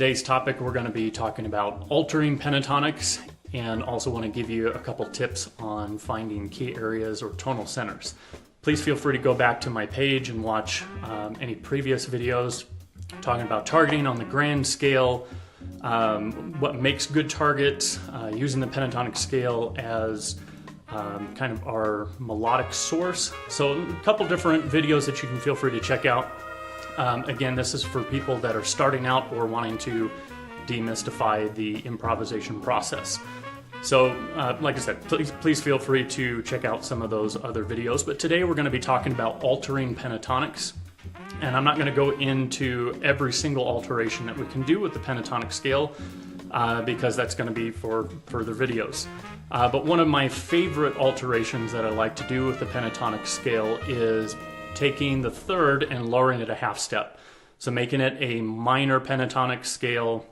today's topic, we're going to be talking about altering pentatonics, and also want to give you a couple tips on finding key areas or tonal centers. Please feel free to go back to my page and watch any previous videos talking about targeting on the grand scale, what makes good targets, using the pentatonic scale as kind of our melodic source. So a couple different videos that you can feel free to check out. Again, this is for people that are starting out or wanting to demystify the improvisation process. So, like I said, please feel free to check out some of those other videos. But today we're going to be talking about altering pentatonics. And I'm not going to go into every single alteration that we can do with the pentatonic scale because that's going to be for further videos. But one of my favorite alterations that I like to do with the pentatonic scale is taking the third and lowering it a half step. So making it a minor pentatonic scale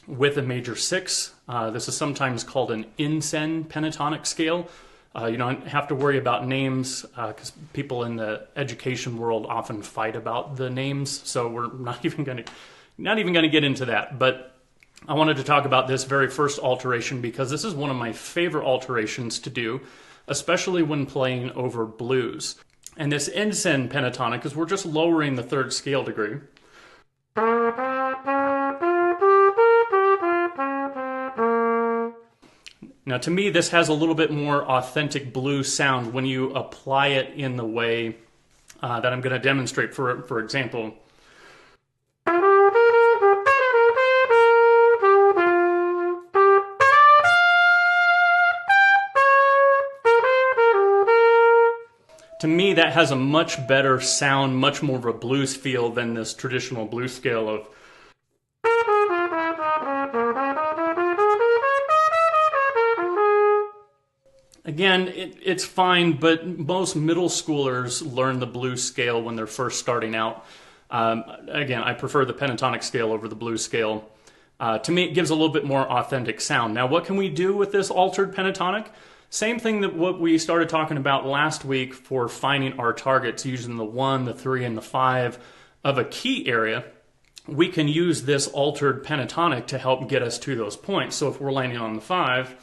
with a major six. This is sometimes called an Incen pentatonic scale. You don't have to worry about names because people in the education world often fight about the names. So we're not even going to get into that. But I wanted to talk about this very first alteration because this is one of my favorite alterations to do, especially when playing over blues. And this Incen pentatonic is we're just lowering the third scale degree. Now, to me, this has a little bit more authentic blues sound when you apply it in the way that I'm going to demonstrate. For example, to me, that has a much better sound, much more of a blues feel than this traditional blues scale of. Again, it's fine, but most middle schoolers learn the blues scale when they're first starting out. Again, I prefer the pentatonic scale over the blues scale. To me, it gives a little bit more authentic sound. Now, what can we do with this altered pentatonic? Same thing that what we started talking about last week for finding our targets using the 1, the 3, and the 5 of a key area. We can use this altered pentatonic to help get us to those points. So if we're landing on the 5,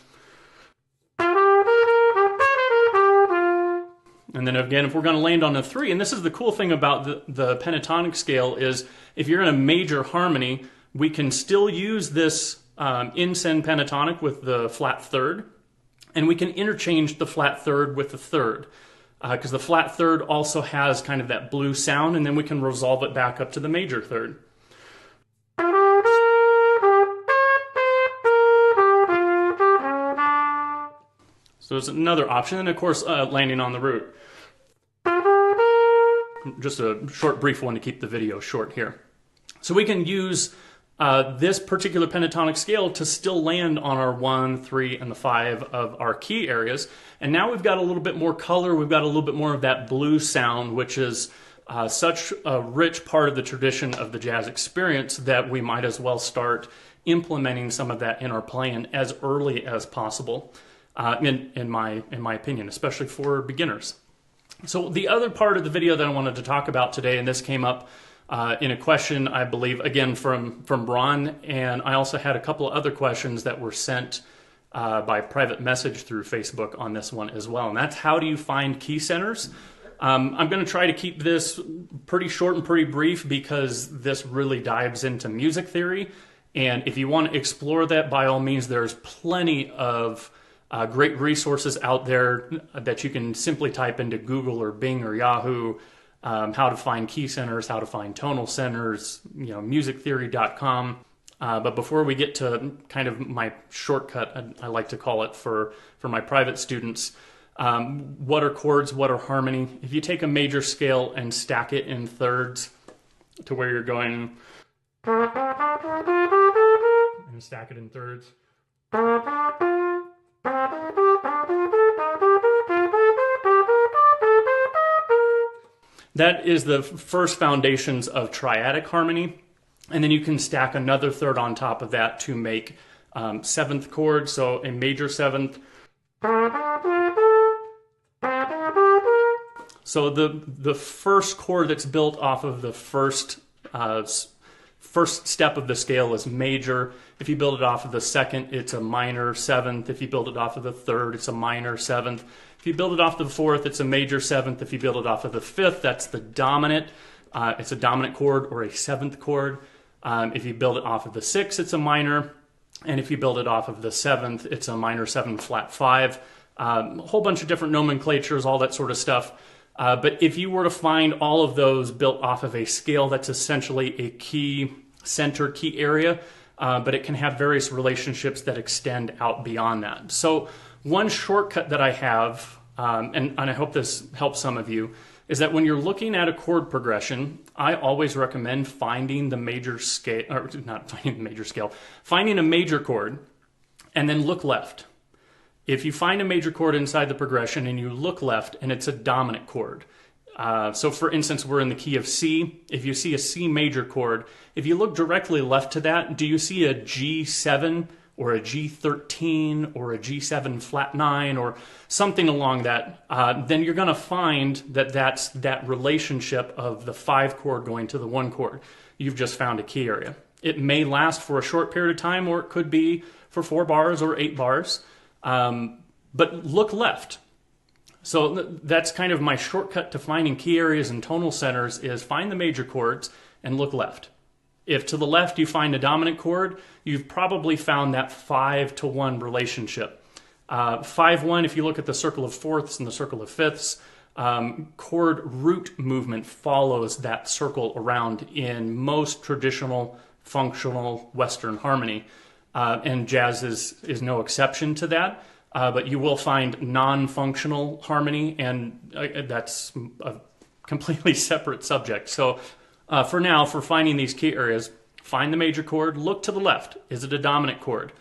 and then again, if we're going to land on a 3, and this is the cool thing about the pentatonic scale is if you're in a major harmony, we can still use this Incen pentatonic with the flat third, and we can interchange the flat third with the third because the flat third also has kind of that blues sound, and then we can resolve it back up to the major third. So there's another option, and of course, landing on the root. Just a short, brief one to keep the video short here. So we can use this particular pentatonic scale to still land on our 1, 3, and the 5 of our key areas. And now we've got a little bit more color. We've got a little bit more of that blues sound, which is such a rich part of the tradition of the jazz experience that we might as well start implementing some of that in our playing as early as possible. In my opinion, especially for beginners. So the other part of the video that I wanted to talk about today, and this came up in a question, I believe, again from Ron, and I also had a couple of other questions that were sent by private message through Facebook on this one as well, and that's how do you find key centers? I'm going to try to keep this pretty short and pretty brief because this really dives into music theory, and if you want to explore that, by all means, there's plenty of great resources out there that you can simply type into Google or Bing or Yahoo, how to find key centers, how to find tonal centers, musictheory.com. But before we get to kind of my shortcut, I like to call it for my private students, what are chords, what are harmony? If you take a major scale and stack it in thirds to where you're going, and stack it in thirds. That is the first foundations of triadic harmony, and then you can stack another third on top of that to make seventh chord, so a major seventh. So the first chord that's built off of the first First step of the scale is major. If you build it off of the second, it's a minor seventh. If you build it off of the third, it's a minor seventh. If you build it off the fourth, it's a major seventh. If you build it off of the fifth, that's the dominant. It's a dominant chord or a seventh chord. If you build it off of the sixth, it's a minor. And if you build it off of the seventh, it's a minor 7 flat 5. A whole bunch of different nomenclatures, all that sort of stuff. But if you were to find all of those built off of a scale, that's essentially a key center, key area, but it can have various relationships that extend out beyond that. So one shortcut that I have, and I hope this helps some of you, is that when you're looking at a chord progression, I always recommend finding the major scale, or not finding the major scale, finding a major chord and then look left. If you find a major chord inside the progression and you look left and it's a dominant chord, so for instance, we're in the key of C. If you see a C major chord, if you look directly left to that, do you see a G7 or a G13 or a G7 flat 9 or something along that? Then you're going to find that that's that relationship of the 5 chord going to the 1 chord. You've just found a key area. It may last for a short period of time, or it could be for 4 bars or 8 bars. But look left. So that's kind of my shortcut to finding key areas and tonal centers, is find the major chords and look left. If to the left you find a dominant chord, you've probably found that 5-to-1 relationship. 5-1, if you look at the circle of fourths and the circle of fifths, chord root movement follows that circle around in most traditional functional Western harmony. And jazz is no exception to that, but you will find non-functional harmony, and that's a completely separate subject. So for now, for finding these key areas, find the major chord, look to the left. Is it a dominant chord?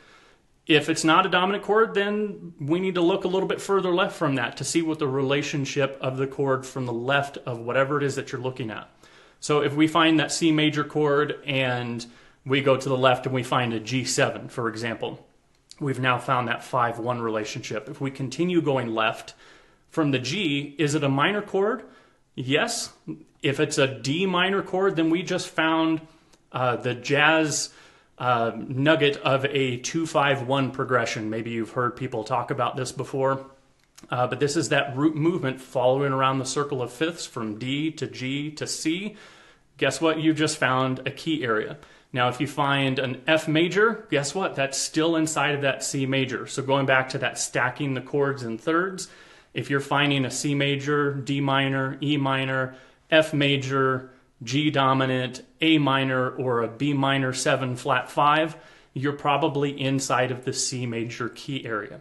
If it's not a dominant chord, then we need to look a little bit further left from that to see what the relationship of the chord from the left of whatever it is that you're looking at. So if we find that C major chord and we go to the left and we find a G7, for example, we've now found that 5-1 relationship. If we continue going left from the G, is it a minor chord? Yes. If it's a D minor chord, then we just found the jazz nugget of a 2-5-1 progression. Maybe you've heard people talk about this before, but this is that root movement following around the circle of fifths from D to G to C. Guess what? You just found a key area. Now, if you find an F major, guess what? That's still inside of that C major. So going back to that stacking the chords in thirds, if you're finding a C major, D minor, E minor, F major, G dominant, A minor, or a B minor 7 flat 5, you're probably inside of the C major key area.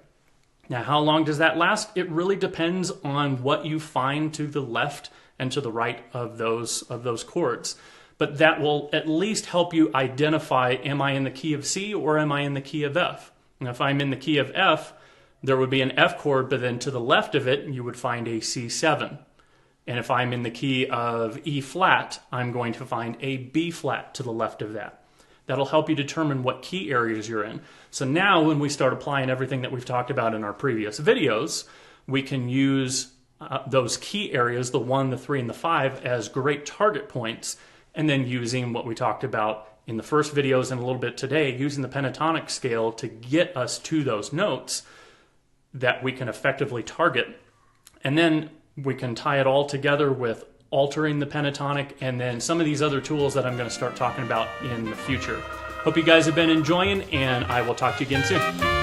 Now, how long does that last? It really depends on what you find to the left and to the right of those chords. But that will at least help you identify, am I in the key of C or am I in the key of F? And if I'm in the key of F, there would be an F chord, but then to the left of it, you would find a C7. And if I'm in the key of E flat, I'm going to find a B flat to the left of that. That'll help you determine what key areas you're in. So now when we start applying everything that we've talked about in our previous videos, we can use those key areas, the 1, the 3, and the 5, as great target points, and then using what we talked about in the first videos and a little bit today, using the pentatonic scale to get us to those notes that we can effectively target. And then we can tie it all together with altering the pentatonic and then some of these other tools that I'm going to start talking about in the future. Hope you guys have been enjoying, and I will talk to you again soon.